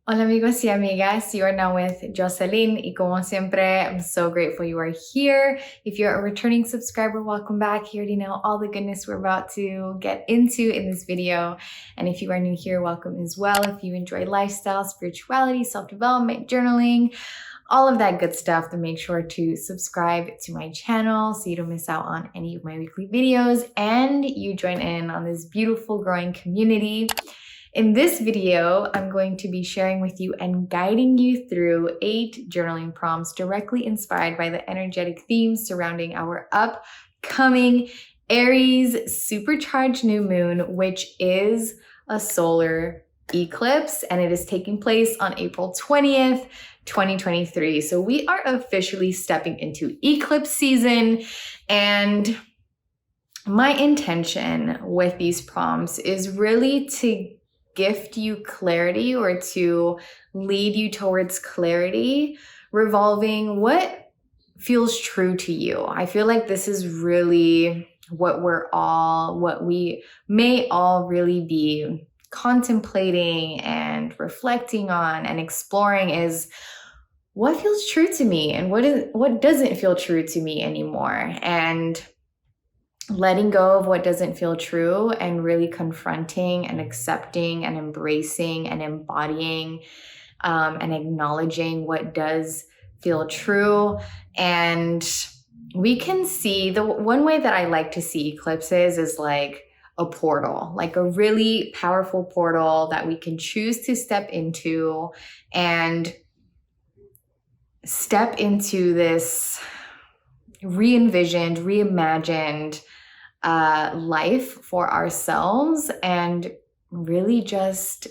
Hola amigos y amigas, you are now with Jocelyn y como siempre, I'm so grateful you are here. If you're a returning subscriber, welcome back. You already know all the goodness we're about to get into in this video. And if you are new here, welcome as well. If you enjoy lifestyle, spirituality, self-development, journaling, all of that good stuff, then make sure to subscribe to my channel so you don't miss out on any of my weekly videos and you join in on this beautiful growing community. In this video, I'm going to be sharing with you and guiding you through 8 journaling prompts directly inspired by the energetic themes surrounding our upcoming Aries supercharged new moon, which is a solar eclipse, and it is taking place on April 20th, 2023. So we are officially stepping into eclipse season, and my intention with these prompts is really to gift you clarity or to lead you towards clarity revolving what feels true to you. I feel like this is really what we may all really be contemplating and reflecting on and exploring is what feels true to me and what doesn't feel true to me anymore. And letting go of what doesn't feel true and really confronting and accepting and embracing and embodying and acknowledging what does feel true. And we can see, the one way that I like to see eclipses is like a portal, like a really powerful portal that we can choose to step into and step into this re-envisioned, reimagined life for ourselves and really just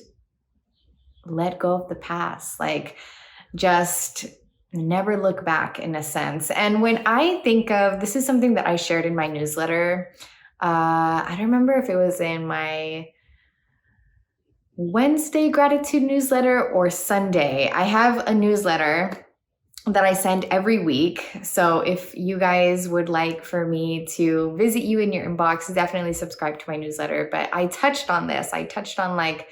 let go of the past, like just never look back in a sense. And when I think of, this is something that I shared in my newsletter. I don't remember if it was in my Wednesday gratitude newsletter or Sunday. I have a newsletter that I send every week. So if you guys would like for me to visit you in your inbox, definitely subscribe to my newsletter. But I touched on this. I touched on like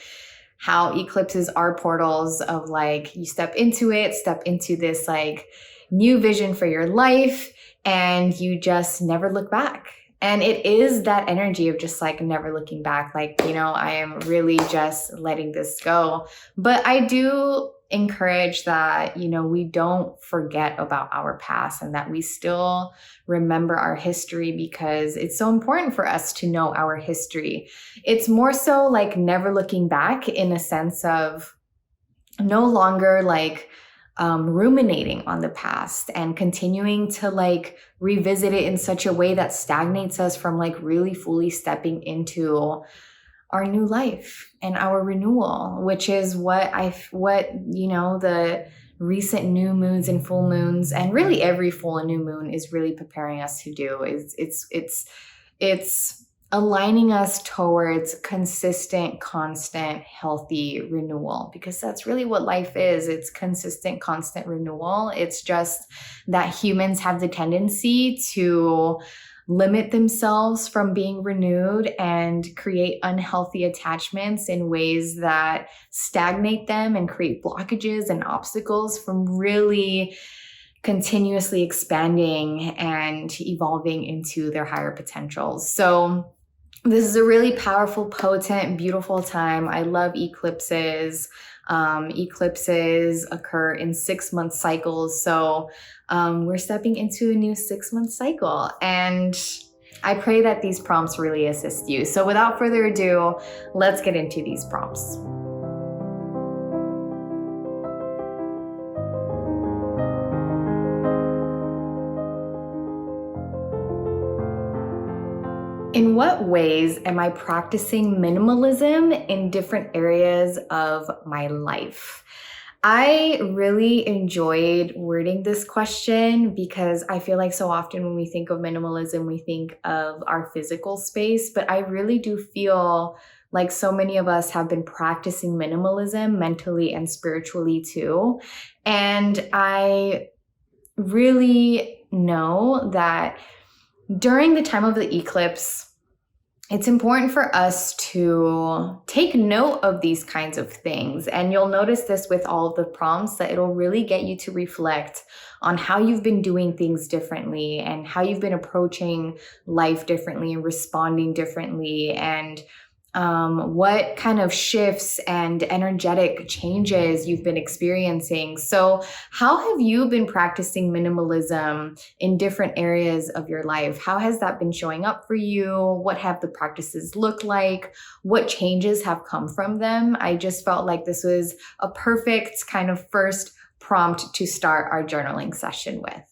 how eclipses are portals of like, you step into this like new vision for your life and you just never look back. And it is that energy of just like never looking back. Like, you know, I am really just letting this go. But I do encourage that, you know, we don't forget about our past and that we still remember our history because it's so important for us to know our history. It's more so like never looking back in a sense of no longer like ruminating on the past and continuing to like revisit it in such a way that stagnates us from like really fully stepping into our new life and our renewal, which is what you know, the recent new moons and full moons and really every full and new moon is really preparing us to do. It's aligning us towards consistent, constant, healthy renewal, because that's really what life is. It's consistent, constant renewal. It's just that humans have the tendency to limit themselves from being renewed and create unhealthy attachments in ways that stagnate them and create blockages and obstacles from really continuously expanding and evolving into their higher potentials. So this is a really powerful, potent, beautiful time. I love eclipses. Eclipses occur in 6-month cycles. So we're stepping into a new 6-month cycle. And I pray that these prompts really assist you. So without further ado, let's get into these prompts. In what ways am I practicing minimalism in different areas of my life? I really enjoyed wording this question because I feel like so often when we think of minimalism, we think of our physical space, but I really do feel like so many of us have been practicing minimalism mentally and spiritually too. And I really know that during the time of the eclipse, it's important for us to take note of these kinds of things. And you'll notice this with all of the prompts, that it'll really get you to reflect on how you've been doing things differently and how you've been approaching life differently and responding differently, and what kind of shifts and energetic changes you've been experiencing. So, how have you been practicing minimalism in different areas of your life? How has that been showing up for you? What have the practices looked like? What changes have come from them? I just felt like this was a perfect kind of first prompt to start our journaling session with.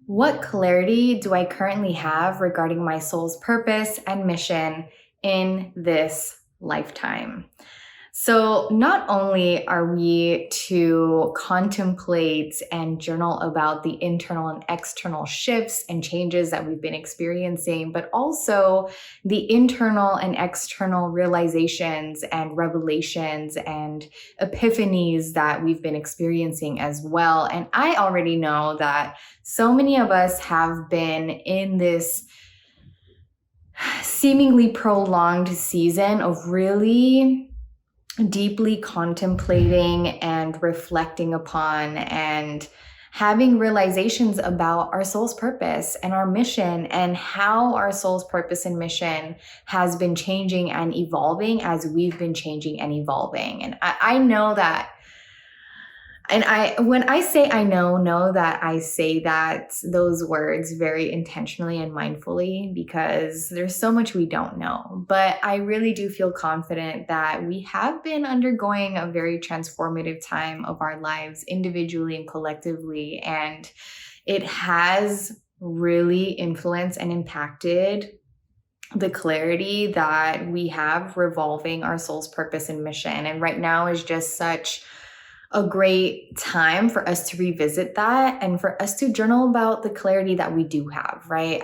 What clarity do I currently have regarding my soul's purpose and mission in this lifetime? So, not only are we to contemplate and journal about the internal and external shifts and changes that we've been experiencing, but also the internal and external realizations and revelations and epiphanies that we've been experiencing as well. And I already know that so many of us have been in this seemingly prolonged season of really deeply contemplating and reflecting upon and having realizations about our soul's purpose and our mission, and how our soul's purpose and mission has been changing and evolving as we've been changing and evolving. And I know that, and when I say I know that I say those words very intentionally and mindfully, because there's so much we don't know. But I really do feel confident that we have been undergoing a very transformative time of our lives, individually and collectively. And it has really influenced and impacted the clarity that we have revolving our soul's purpose and mission. And right now is just such a great time for us to revisit that and for us to journal about the clarity that we do have, right?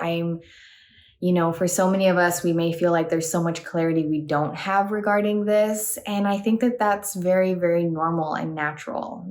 For so many of us, we may feel like there's so much clarity we don't have regarding this. And I think that that's very, very normal and natural.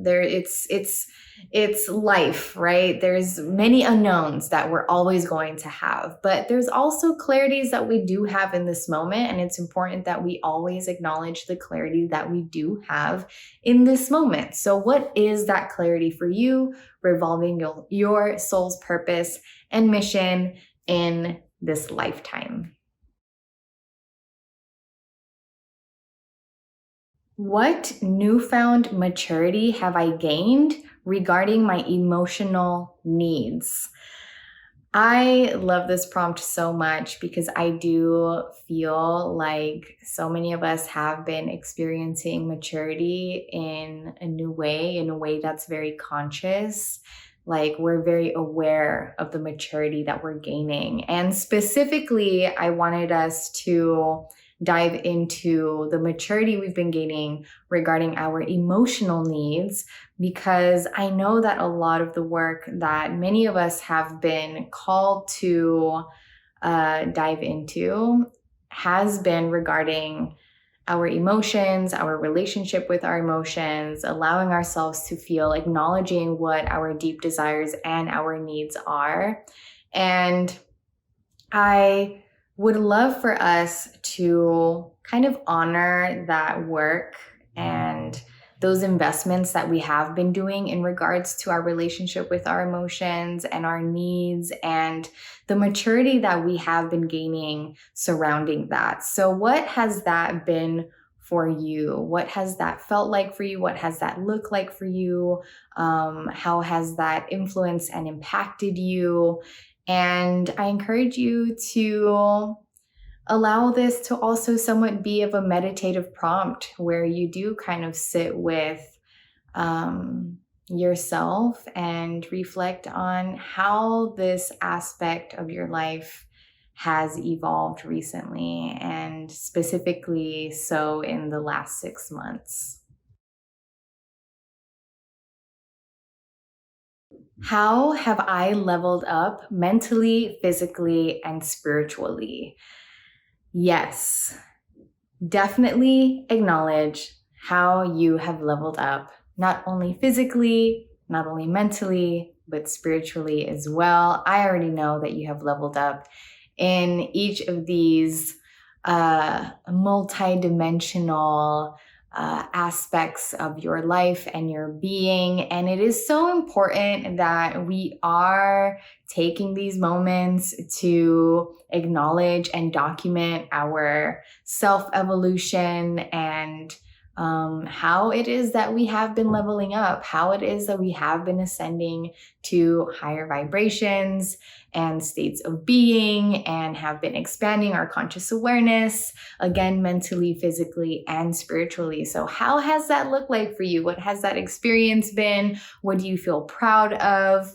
It's life, right? There's many unknowns that we're always going to have, but there's also clarities that we do have in this moment. And it's important that we always acknowledge the clarity that we do have in this moment. So what is that clarity for you revolving your soul's purpose and mission in this lifetime? What newfound maturity have I gained regarding my emotional needs? I love this prompt so much because I do feel like so many of us have been experiencing maturity in a way that's very conscious. Like, we're very aware of the maturity that we're gaining. And specifically, I wanted us to dive into the maturity we've been gaining regarding our emotional needs, because I know that a lot of the work that many of us have been called to dive into has been regarding our emotions, our relationship with our emotions, allowing ourselves to feel, acknowledging what our deep desires and our needs are. And I would love for us to kind of honor that work and those investments that we have been doing in regards to our relationship with our emotions and our needs, and the maturity that we have been gaining surrounding that. So what has that been for you? What has that felt like for you? What has that looked like for you? How has that influenced and impacted you? And I encourage you to allow this to also somewhat be of a meditative prompt, where you do kind of sit with yourself and reflect on how this aspect of your life has evolved recently, and specifically so in the last 6 months. How have I leveled up mentally, physically, and spiritually? Yes, definitely acknowledge how you have leveled up, not only physically, not only mentally, but spiritually as well. I already know that you have leveled up in each of these multi-dimensional aspects of your life and your being. And it is so important that we are taking these moments to acknowledge and document our self-evolution and how it is that we have been leveling up, how it is that we have been ascending to higher vibrations and states of being and have been expanding our conscious awareness, again, mentally, physically, and spiritually. So how has that looked like for you? What has that experience been? What do you feel proud of?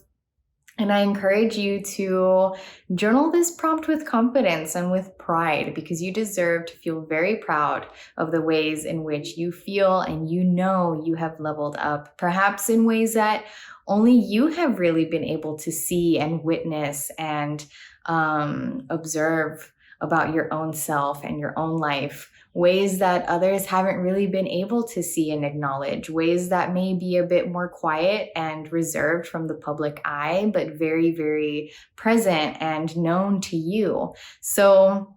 And I encourage you to journal this prompt with confidence and with pride, because you deserve to feel very proud of the ways in which you feel and you know you have leveled up, perhaps in ways that only you have really been able to see and witness and observe about your own self and your own life. Ways that others haven't really been able to see and acknowledge, ways that may be a bit more quiet and reserved from the public eye, but very, very present and known to you. So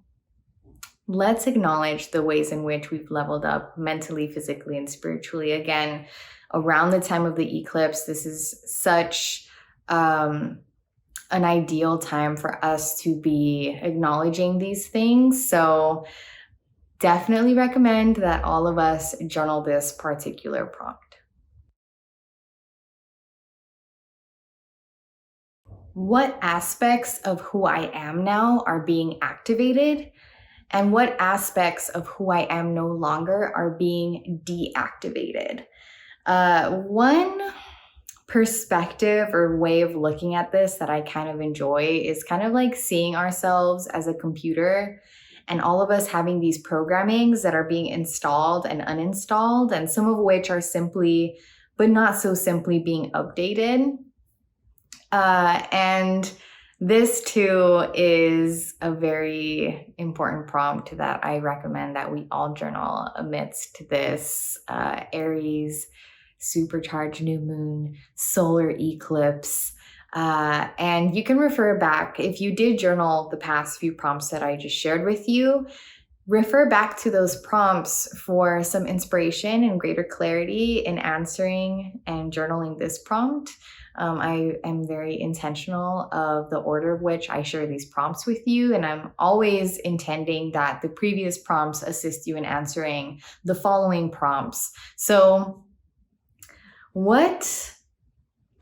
let's acknowledge the ways in which we've leveled up mentally, physically, and spiritually. Again, around the time of the eclipse, this is such an ideal time for us to be acknowledging these things. So definitely recommend that all of us journal this particular prompt. What aspects of who I am now are being activated, and what aspects of who I am no longer are being deactivated? One perspective or way of looking at this that I kind of enjoy is kind of like seeing ourselves as a computer, and all of us having these programmings that are being installed and uninstalled, and some of which are simply, but not so simply, being updated. And this too is a very important prompt that I recommend that we all journal amidst this Aries supercharged new moon solar eclipse. And you can refer back, if you did journal the past few prompts that I just shared with you, refer back to those prompts for some inspiration and greater clarity in answering and journaling this prompt. I am very intentional of the order of which I share these prompts with you, and I'm always intending that the previous prompts assist you in answering the following prompts. So what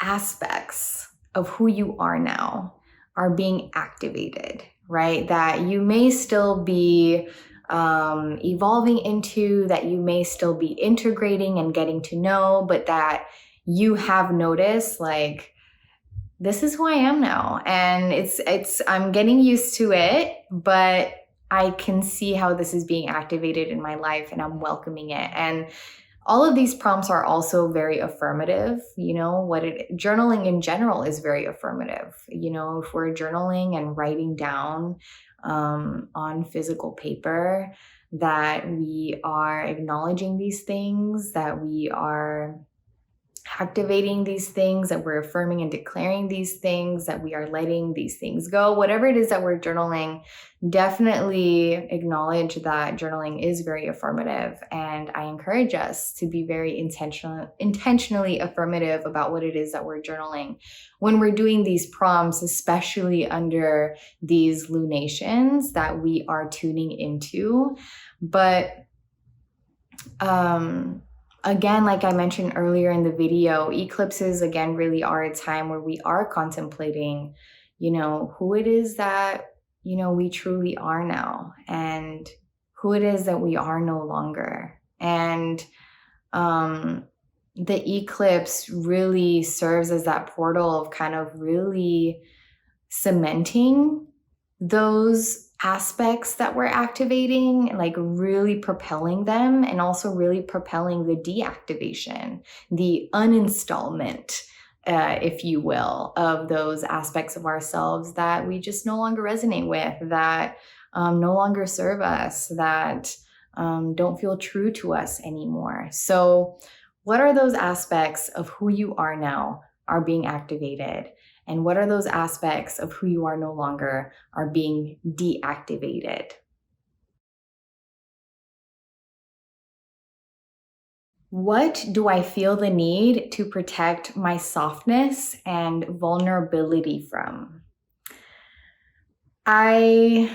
aspects of who you are now are being activated, right? That you may still be evolving into, that you may still be integrating and getting to know, but that you have noticed, like, this is who I am now. And I'm getting used to it, but I can see how this is being activated in my life and I'm welcoming it. And all of these prompts are also very affirmative. Journaling in general is very affirmative. If we're journaling and writing down on physical paper that we are acknowledging these things, that we are activating these things, that we're affirming and declaring these things, that we are letting these things go, whatever it is that we're journaling, definitely acknowledge that journaling is very affirmative. And I encourage us to be very intentionally affirmative about what it is that we're journaling when we're doing these prompts, especially under these lunations that we are tuning into. But again, like I mentioned earlier in the video, eclipses, again, really are a time where we are contemplating, who it is that, we truly are now, and who it is that we are no longer. And the eclipse really serves as that portal of kind of really cementing those aspects that we're activating, like really propelling them, and also really propelling the deactivation, the uninstallment, if you will, of those aspects of ourselves that we just no longer resonate with, that no longer serve us, that don't feel true to us anymore. So what are those aspects of who you are now are being activated? And what are those aspects of who you are no longer are being deactivated? What do I feel the need to protect my softness and vulnerability from? I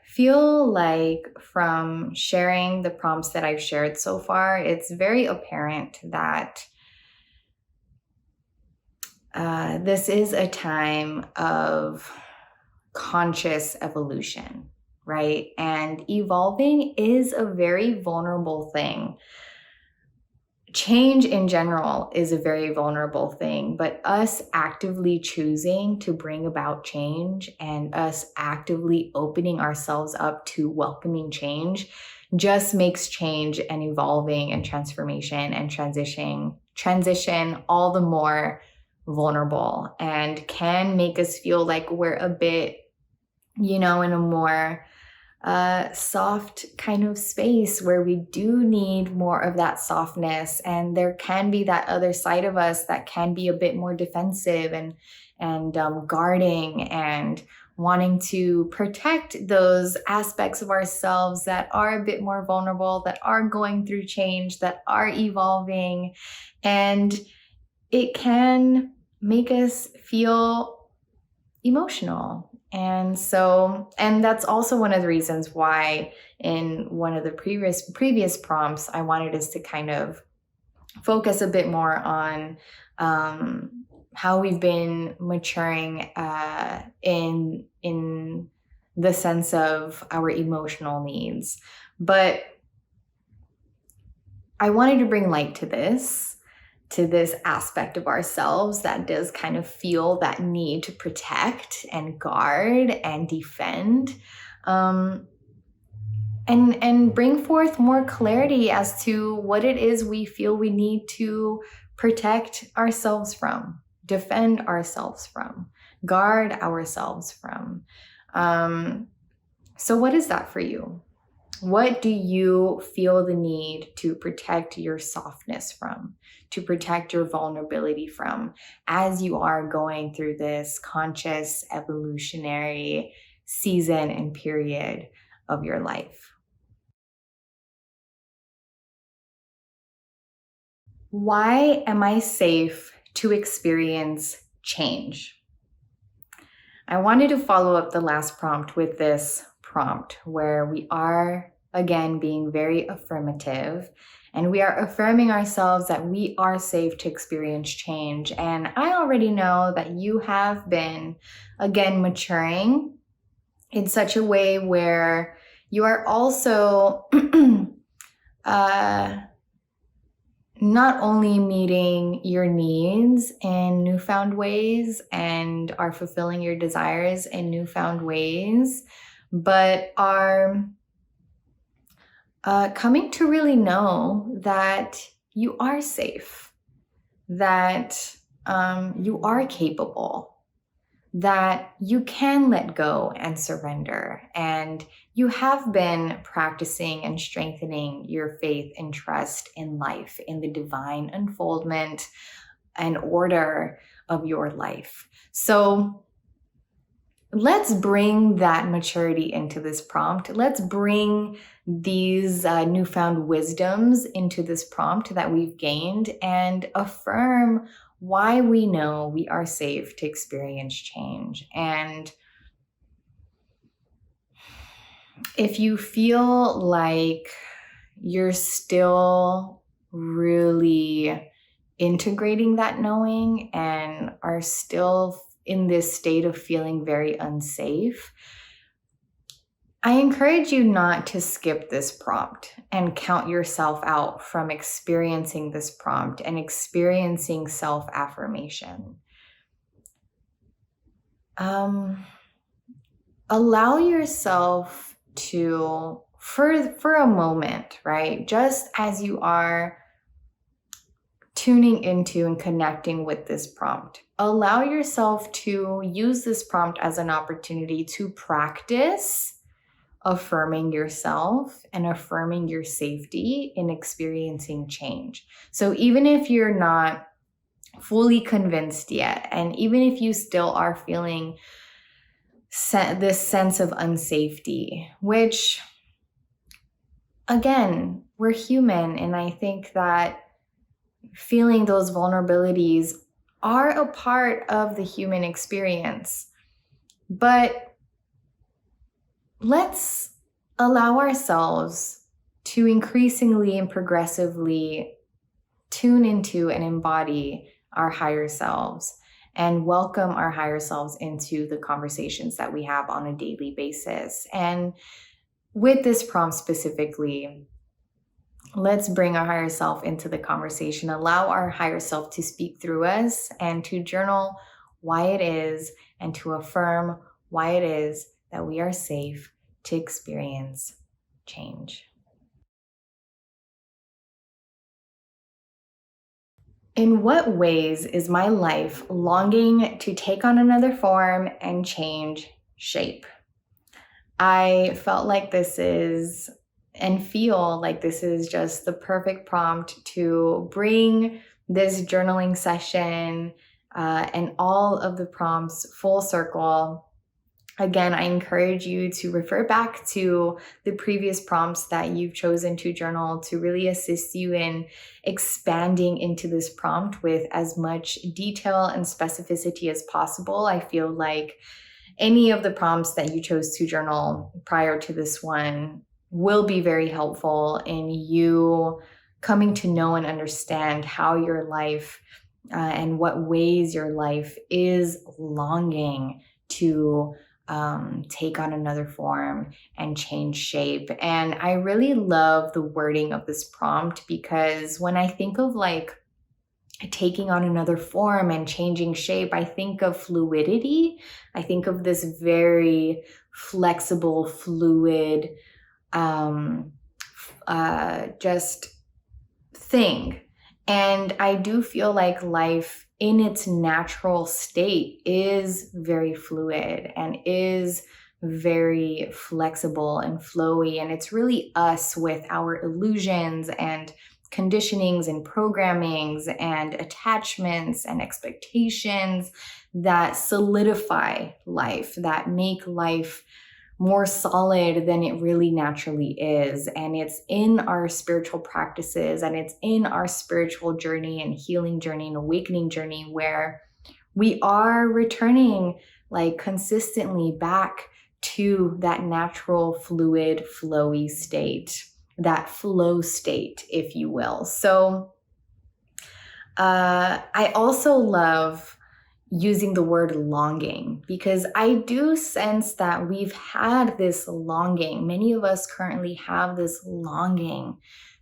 feel like from sharing the prompts that I've shared so far, it's very apparent that this is a time of conscious evolution, right? And evolving is a very vulnerable thing. Change in general is a very vulnerable thing, but us actively choosing to bring about change and us actively opening ourselves up to welcoming change just makes change and evolving and transformation and transition all the more vulnerable, and can make us feel like we're a bit, in a more soft kind of space where we do need more of that softness. And there can be that other side of us that can be a bit more defensive and guarding and wanting to protect those aspects of ourselves that are a bit more vulnerable, that are going through change, that are evolving. And it can make us feel emotional. And that's also one of the reasons why in one of the previous prompts, I wanted us to kind of focus a bit more on how we've been maturing in the sense of our emotional needs. But I wanted to bring light to this aspect of ourselves that does kind of feel that need to protect and guard and defend, and bring forth more clarity as to what it is we feel we need to protect ourselves from, defend ourselves from, guard ourselves from. So what is that for you? What do you feel the need to protect your softness from, to protect your vulnerability from, as you are going through this conscious evolutionary season and period of your life? Why am I safe to experience change? I wanted to follow up the last prompt with this prompt where we are again being very affirmative, and we are affirming ourselves that we are safe to experience change. And I already know that you have been again maturing in such a way where you are also not only meeting your needs in newfound ways and are fulfilling your desires in newfound ways, but are coming to really know that you are safe, that you are capable, that you can let go and surrender. And you have been practicing and strengthening your faith and trust in life, in the divine unfoldment and order of your life. So let's bring that maturity into this prompt. Let's bring these newfound wisdoms into this prompt that we've gained and affirm why we know we are safe to experience change. And if you feel like you're still really integrating that knowing and are still in this state of feeling very unsafe, I encourage you not to skip this prompt and count yourself out from experiencing this prompt and experiencing self-affirmation. Allow yourself to, for a moment, right? Just as you are tuning into and connecting with this prompt, allow yourself to use this prompt as an opportunity to practice affirming yourself and affirming your safety in experiencing change. So even if you're not fully convinced yet. And even if you still are feeling this sense of unsafety, which again, we're human. And I think that feeling those vulnerabilities are a part of the human experience. But let's allow ourselves to increasingly and progressively tune into and embody our higher selves and welcome our higher selves into the conversations that we have on a daily basis. And with this prompt specifically, let's bring our higher self into the conversation, allow our higher self to speak through us, and to journal why it is and to affirm why it is that we are safe to experience change. In what ways is my life longing to take on another form and change shape? I felt like this is and feel like this is just the perfect prompt to bring this journaling session and all of the prompts full circle. Again, I encourage you to refer back to the previous prompts that you've chosen to journal to really assist you in expanding into this prompt with as much detail and specificity as possible. I feel like any of the prompts that you chose to journal prior to this one will be very helpful in you coming to know and understand how your life and what ways your life is longing to take on another form and change shape. And I really love the wording of this prompt because when I think of like taking on another form and changing shape, I think of fluidity. I think of this very flexible, fluid, just thing. And I do feel like life in its natural state is very fluid and is very flexible and flowy. And it's really us with our illusions and conditionings and programmings and attachments and expectations that solidify life, that make life more solid than it really naturally is. And it's in our spiritual practices and it's in our spiritual journey and healing journey and awakening journey where we are returning like consistently back to that natural, fluid, flowy state, that flow state, if you will. So I also love using the word longing because I do sense that we've had this longing. Many of us currently have this longing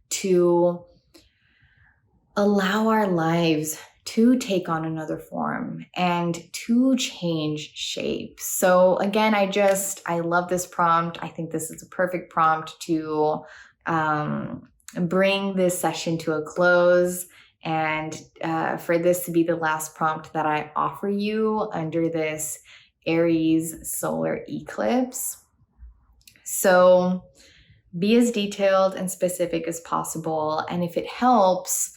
to allow our lives to take on another form and to change shape. So again, I love this prompt. I think this is a perfect prompt to bring this session to a close. And for this to be the last prompt that I offer you under this Aries Solar Eclipse. So be as detailed and specific as possible. And if it helps,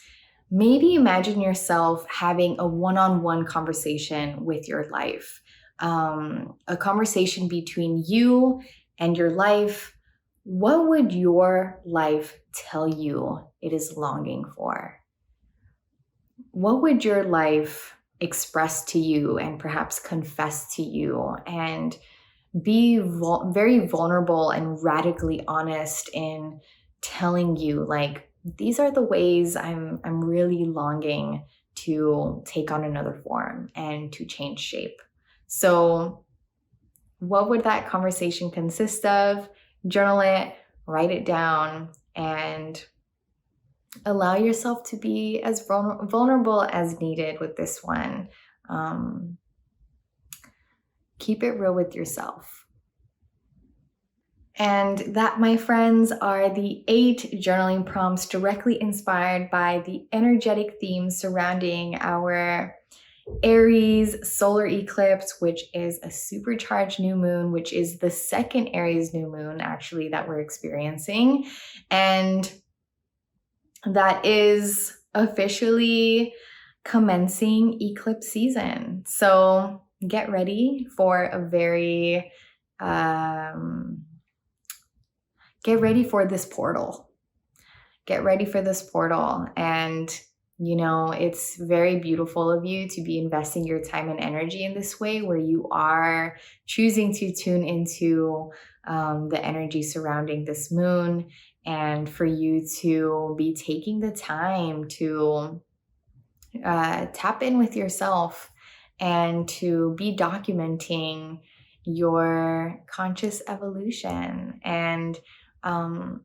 maybe imagine yourself having a one-on-one conversation with your life, a conversation between you and your life. What would your life tell you it is longing for? What would your life express to you and perhaps confess to you and be very vulnerable and radically honest in telling you, like, these are the ways I'm really longing to take on another form and to change shape. So what would that conversation consist of? Journal it, write it down, and allow yourself to be as vulnerable as needed with this one. Keep it real with yourself. And that, my friends, are the 8 journaling prompts directly inspired by the energetic themes surrounding our Aries solar eclipse, which is a supercharged new moon, which is the second Aries new moon actually that we're experiencing. And that is officially commencing eclipse season. So get ready for a very, get ready for this portal. Get ready for this portal. And, you know, it's very beautiful of you to be investing your time and energy in this way, where you are choosing to tune into the energy surrounding this moon, and for you to be taking the time to tap in with yourself and to be documenting your conscious evolution. And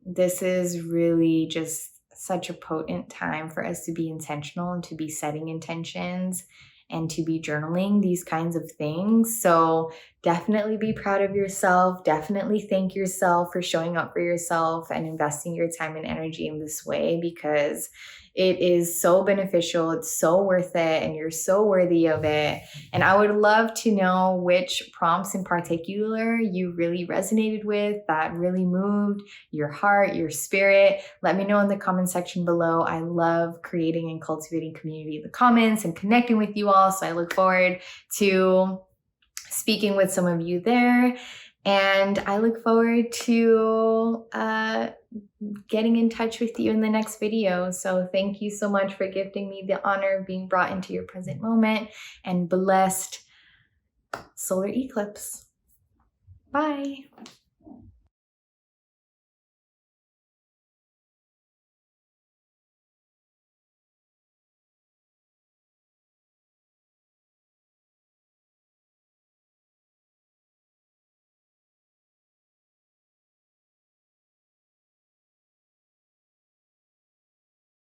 this is really just such a potent time for us to be intentional and to be setting intentions and to be journaling these kinds of things. So definitely be proud of yourself. Definitely thank yourself for showing up for yourself and investing your time and energy in this way, because it is so beneficial. It's so worth it, and you're so worthy of it. And I would love to know which prompts in particular you really resonated with, that really moved your heart, your spirit. Let me know in the comment section below. I love creating and cultivating community in the comments and connecting with you all. So I look forward to speaking with some of you there. And I look forward to getting in touch with you in the next video. So thank you so much for gifting me the honor of being brought into your present moment, and blessed solar eclipse. Bye.